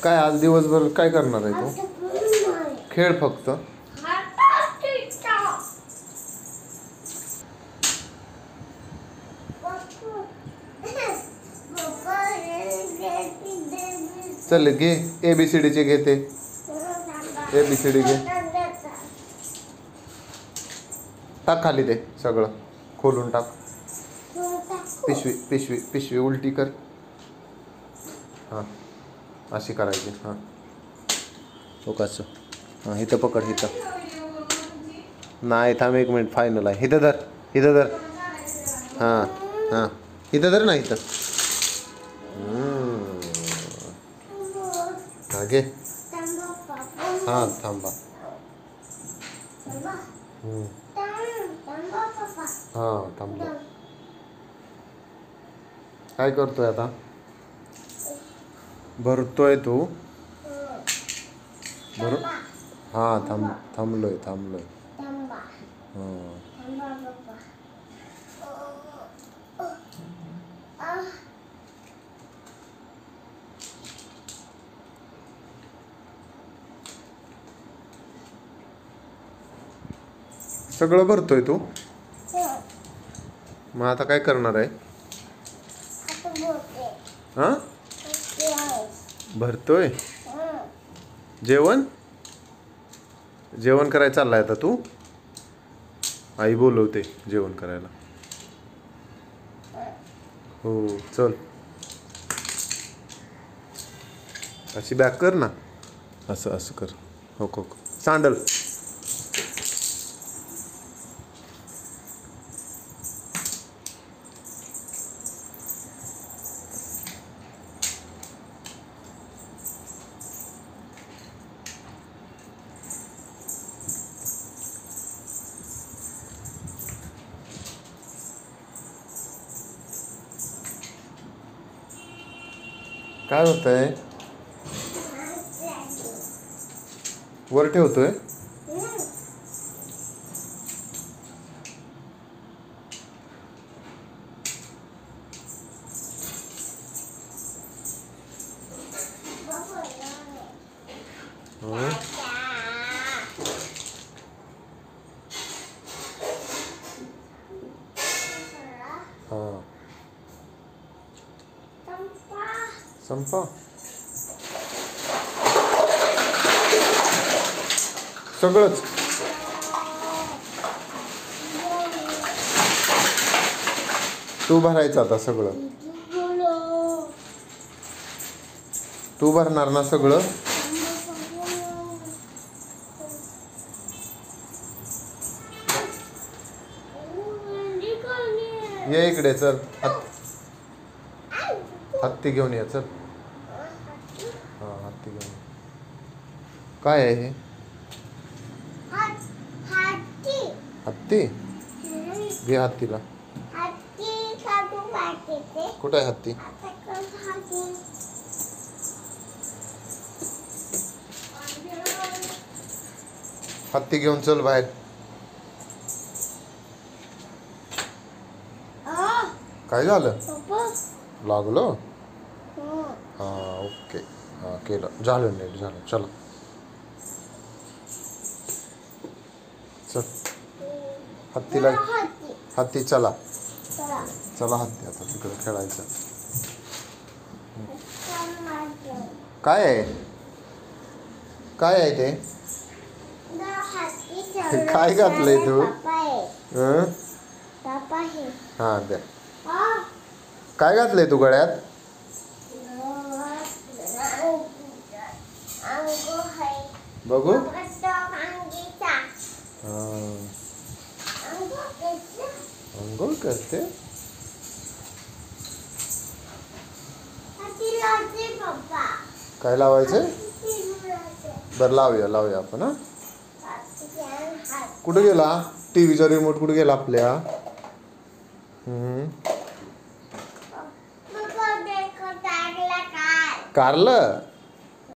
काय आज दिवसभर काय करणार आहे तू? खेळ फक्त. चल घे ABCD चे घे ते ABCD घे. टाक खाली ते सगळं खोलून टाक. पिशवी पिशवी पिशवी उलटी कर. हां अशी करायची. हां हो कसं. हां इथं पकड इथं. नाही थांब 1 मिनिट फायनल आहे. इथं धर इथं धर. हां हां इथं धर ना इथं. हां घे. हां थांबा. हां थांबा. काय करतोय आता? भरतोय तू? भर. हां थांबलोय. हां सगळं भरतोय तू? मग आता काय करणार आहे? हां भरतोय. जेवण करायला चाललाय आता तू? आई बोलवते जेवण करायला. हो चल. अशी बॅक कर ना. असं कर. हो सांडल. काय होतंय? वर ठेवतोय. हां संपा. सगळंच तू भरायचं आता सगळं. तू भरणार ना सगळं? ये इकडे चल. हत्ती घेऊन ये चल. हां हत्ती घेऊन ये. काय आहे हे? हत्ती घे हत्तीला. कुठे आहे हत्ती? हत्ती घेऊन चल बाहेर. काय झालं? लागलं? हां ओके. हां केलं. झालं नीट झालं. चला चल. हत्तीला हत्ती चला हत्ती आता तिकडे खेळायचं. काय आहे ते? काय घातलंय तू? हां द्या. काय घातलंय तू गळ्यात? बघू. अंघोळ करते. काय लावायचं? बरं लावूया आपण. हां कुठं गेला? टीव्हीचा रिमोट कुठं गेला आपल्या? कारलं.